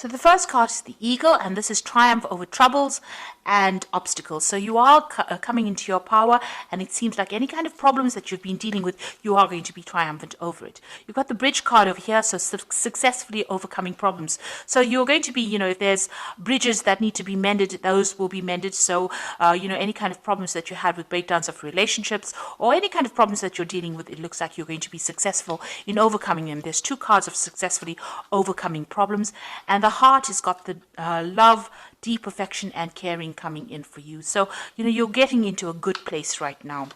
So the first card is the Eagle, and this is triumph over troubles and obstacles. So you are coming into your power, and it seems like any kind of problems that you've been dealing with, you are going to be triumphant over it. You've got the Bridge card over here, so successfully overcoming problems. So you're going to be, if there's bridges that need to be mended, those will be mended. So, any kind of problems that you had with breakdowns of relationships or any kind of problems that you're dealing with, it looks like you're going to be successful in overcoming them. There's two cards of successfully overcoming problems, and the Heart has got the love, deep affection and caring coming in for you. So, you're getting into a good place right now.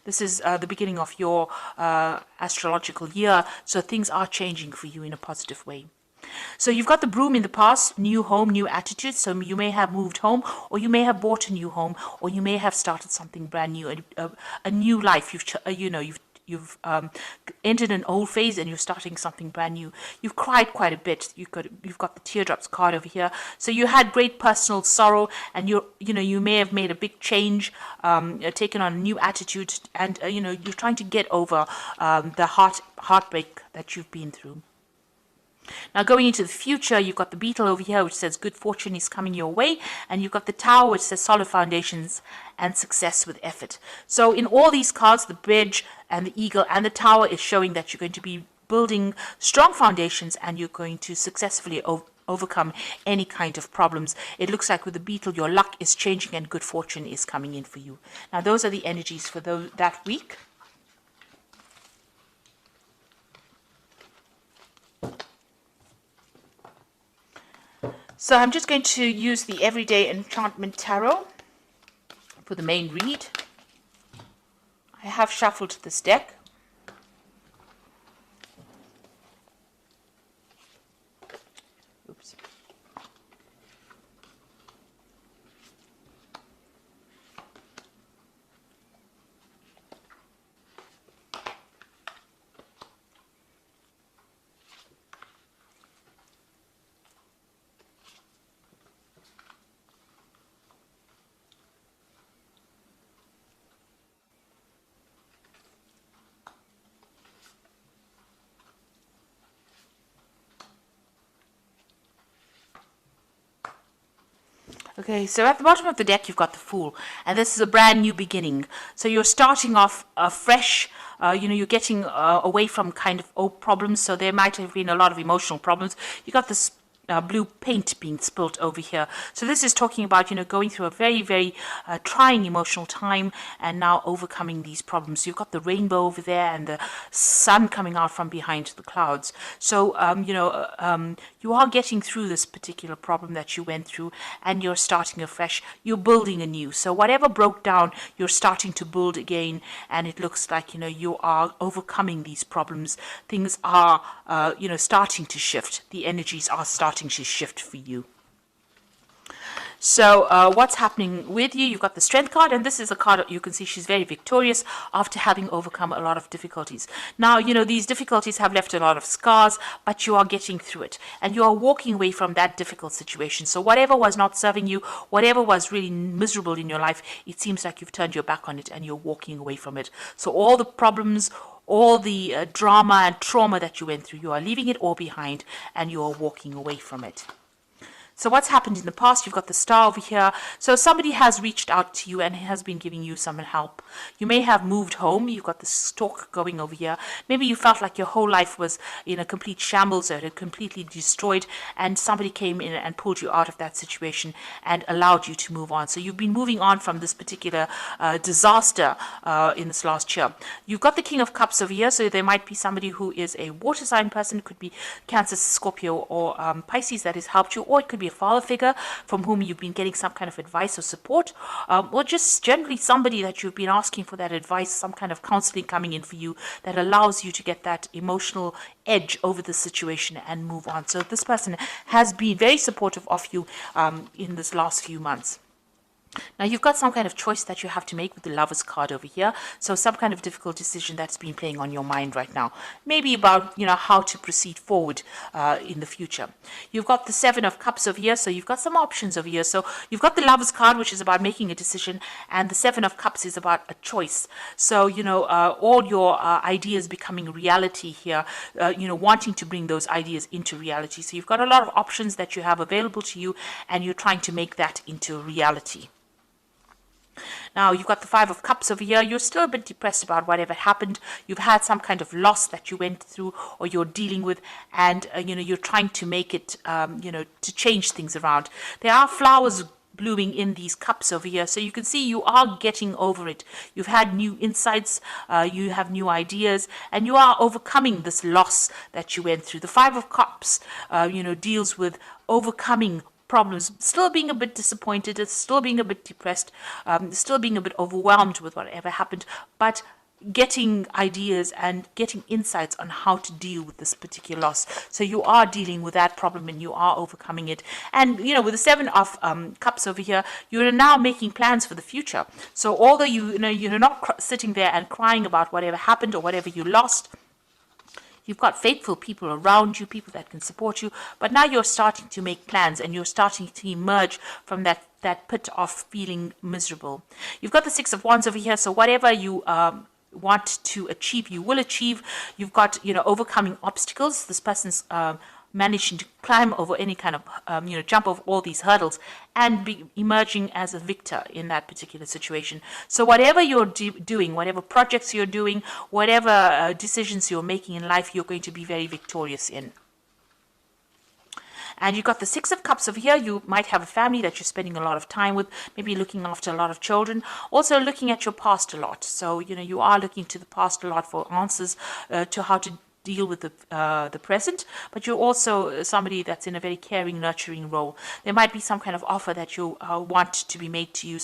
This is the beginning of your astrological year, so things are changing for you in a positive way. So you've got the Broom in the past, new home, new attitude. So you may have moved home, or you may have bought a new home, or you may have started something brand new, a new life. You've entered an old phase and you're starting something brand new. You've cried quite a bit. You've got the teardrops card over here. So you had great personal sorrow, and you may have made a big change, taken on a new attitude, and you're trying to get over the heartbreak that you've been through. Now going into the future, you've got the Beetle over here, which says good fortune is coming your way, and you've got the Tower, which says solid foundations and success with effort. So in all these cards, the Bridge and the Eagle and the Tower is showing that you're going to be building strong foundations, and you're going to successfully overcome any kind of problems. It looks like with the Beetle, your luck is changing and good fortune is coming in for you. Now those are the energies for that week. So I'm just going to use the Everyday Enchantment Tarot for the main read. I have shuffled this deck. Oops. Okay, so at the bottom of the deck, you've got the Fool, and this is a brand new beginning. So you're starting off fresh. You're getting away from kind of old problems. So there might have been a lot of emotional problems. You got this blue paint being spilt over here. So this is talking about, going through a very, very trying emotional time and now overcoming these problems. You've got the rainbow over there and the sun coming out from behind the clouds. So, you are getting through this particular problem that you went through, and you're starting afresh. You're building anew. So whatever broke down, you're starting to build again, and it looks like, you are overcoming these problems. Things are, starting to shift. The energies are starting to shift for you. So what's happening with you? You've got the Strength card, and this is a card that you can see she's very victorious after having overcome a lot of difficulties. Now, these difficulties have left a lot of scars, but you are getting through it, and you are walking away from that difficult situation. So whatever was not serving you, whatever was really miserable in your life, it seems like you've turned your back on it and you're walking away from it. So all the problems, all the drama and trauma that you went through, you are leaving it all behind and you are walking away from it. So what's happened in the past? You've got the Star over here. So somebody has reached out to you and has been giving you some help. You may have moved home. You've got the Stork going over here. Maybe you felt like your whole life was in a complete shambles, or it had completely destroyed, and somebody came in and pulled you out of that situation and allowed you to move on. So you've been moving on from this particular disaster in this last year. You've got the King of Cups over here. So there might be somebody who is a water sign person. It could be Cancer, Scorpio, or Pisces that has helped you, or it could be a father figure from whom you've been getting some kind of advice or support, or just generally somebody that you've been asking for that advice, some kind of counseling coming in for you that allows you to get that emotional edge over the situation and move on. So this person has been very supportive of you in this last few months. Now you've got some kind of choice that you have to make with the Lovers card over here. So some kind of difficult decision that's been playing on your mind right now. Maybe about, how to proceed forward in the future. You've got the Seven of Cups over here. So you've got some options over here. So you've got the Lovers card, which is about making a decision. And the Seven of Cups is about a choice. So, all your ideas becoming reality here, wanting to bring those ideas into reality. So you've got a lot of options that you have available to you, and you're trying to make that into reality. Now, you've got the Five of Cups over here. You're still a bit depressed about whatever happened. You've had some kind of loss that you went through or you're dealing with, and, you're trying to make it, to change things around. There are flowers blooming in these cups over here, so you can see you are getting over it. You've had new insights, you have new ideas, and you are overcoming this loss that you went through. The Five of Cups, deals with overcoming problems, still being a bit disappointed, still being a bit depressed, still being a bit overwhelmed with whatever happened, but getting ideas and getting insights on how to deal with this particular loss. So you are dealing with that problem and you are overcoming it. And, with the Seven of Cups over here, you're now making plans for the future. So although you're not sitting there and crying about whatever happened or whatever you lost, you've got faithful people around you, people that can support you, but now you're starting to make plans and you're starting to emerge from that pit of feeling miserable. You've got the Six of Wands over here, so whatever you want to achieve, you will achieve. You've got, overcoming obstacles. This person's managing to climb over any kind of, jump over all these hurdles and be emerging as a victor in that particular situation. So whatever you're doing, whatever projects you're doing, whatever decisions you're making in life, you're going to be very victorious in. And you've got the Six of Cups over here. You might have a family that you're spending a lot of time with, maybe looking after a lot of children, also looking at your past a lot. So, you are looking to the past a lot for answers to how to deal with the present, but you're also somebody that's in a very caring, nurturing role. There might be some kind of offer that you want to be made to you.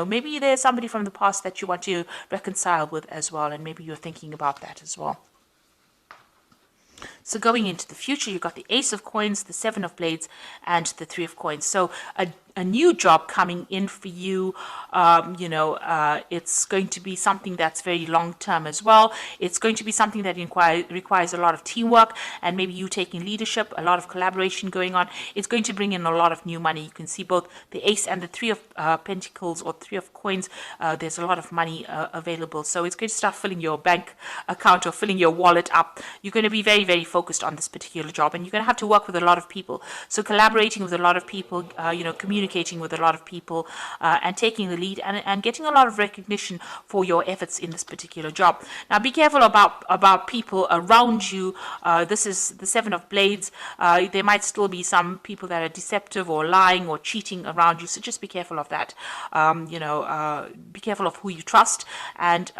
Maybe there's somebody from the past that you want to reconcile with as well, and maybe you're thinking about that as well. So going into the future, you've got the Ace of Coins, the Seven of Blades, and the Three of Coins. So a new job coming in for you. It's going to be something that's very long term as well. It's going to be something that requires a lot of teamwork and maybe you taking leadership, a lot of collaboration going on. It's going to bring in a lot of new money. You can see both the Ace and the Three of Pentacles or Three of Coins. There's a lot of money available. So it's going to start filling your bank account or filling your wallet up. You're going to be very, very focused on this particular job, and you're going to have to work with a lot of people. So collaborating with a lot of people, communicating with a lot of people, and taking the lead and getting a lot of recognition for your efforts in this particular job. Now be careful about people around you. This is the Seven of Blades. There might still be some people that are deceptive or lying or cheating around you, so just be careful of that. Be careful of who you trust, and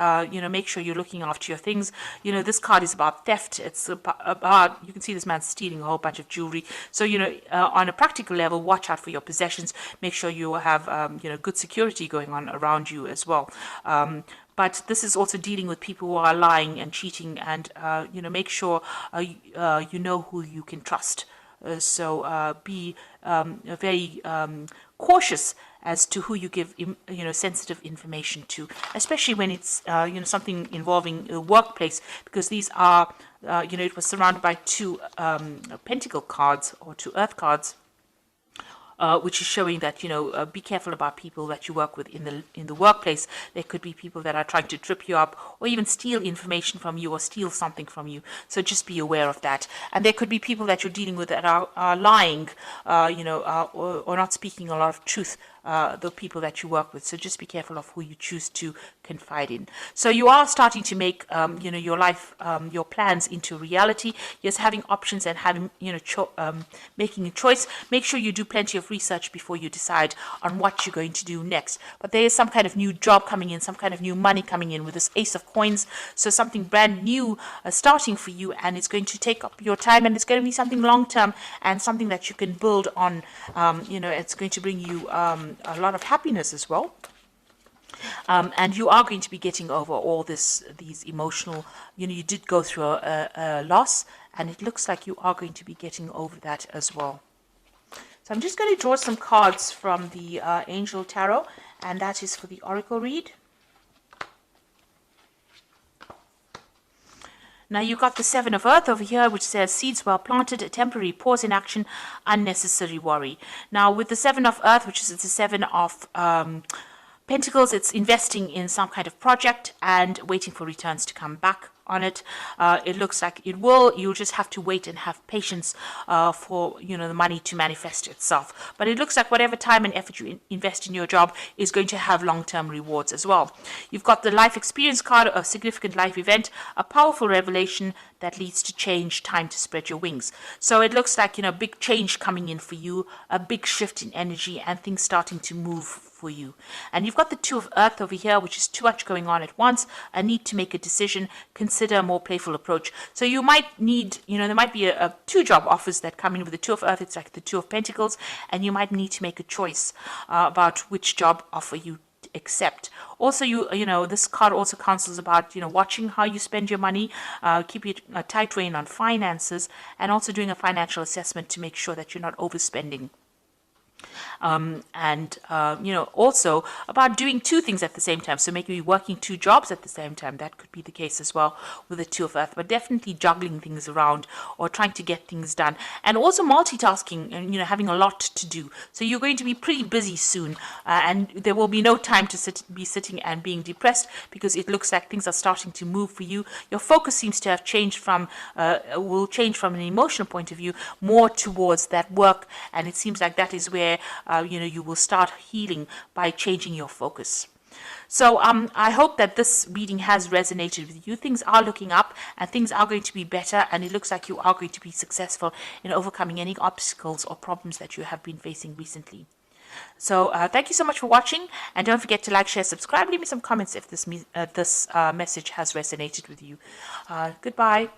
make sure you're looking after your things. This card is about theft. It's about, you can see this man stealing a whole bunch of jewelry. So on a practical level, watch out for your possessions. Make sure you have good security going on around you as well. But this is also dealing with people who are lying and cheating, and make sure you know who you can trust. So be very cautious as to who you give sensitive information to, especially when it's something involving a workplace, because these are it was surrounded by two pentacle cards or two earth cards. Which is showing that be careful about people that you work with in the workplace. There could be people that are trying to trip you up or even steal information from you or steal something from you. So just be aware of that. And there could be people that you're dealing with that are lying, or not speaking a lot of truth. The people that you work with. So just be careful of who you choose to confide in. So you are starting to make, your life, your plans into reality. Yes, having options and having, making a choice. Make sure you do plenty of research before you decide on what you're going to do next. But there is some kind of new job coming in, some kind of new money coming in with this Ace of Coins. So something brand new starting for you, and it's going to take up your time, and it's going to be something long term and something that you can build on. It's going to bring you a lot of happiness as well. And you are going to be getting over all these emotional, you did go through a loss, and it looks like you are going to be getting over that as well. So I'm just going to draw some cards from the Angel Tarot, And that is for the oracle read. Now you got the Seven of Earth over here, which says seeds well planted, a temporary pause in action, unnecessary worry. Now with the Seven of Earth, which is the Seven of Pentacles, it's investing in some kind of project and waiting for returns to come back on it. It looks like it will. You'll just have to wait and have patience for the money to manifest itself. But it looks like whatever time and effort you invest in your job is going to have long-term rewards as well. You've got the life experience card, a significant life event, a powerful revelation that leads to change, time to spread your wings. So it looks like big change coming in for you, a big shift in energy, and things starting to move for you. And you've got the Two of Earth over here, which is too much going on at once, a need to make a decision, consider a more playful approach. So you might need, there might be a two job offers that come in with the Two of Earth. It's like the Two of Pentacles, and you might need to make a choice about which job offer you accept. Also, this card also counsels about watching how you spend your money, keeping a tight rein on finances, and also doing a financial assessment to make sure that you're not overspending. Also about doing two things at the same time. So maybe working two jobs at the same time. That could be the case as well with the Two of Earth, but definitely juggling things around or trying to get things done. And also multitasking and, having a lot to do. So you're going to be pretty busy soon, and there will be no time to be sitting and being depressed, because it looks like things are starting to move for you. Your focus seems to have changed will change from an emotional point of view more towards that work, and it seems like that is where you will start healing by changing your focus. So I hope that this reading has resonated with you. Things are looking up and things are going to be better, and it looks like you are going to be successful in overcoming any obstacles or problems that you have been facing recently. So thank you so much for watching, and don't forget to like, share, subscribe, leave me some comments if this message has resonated with you. Goodbye.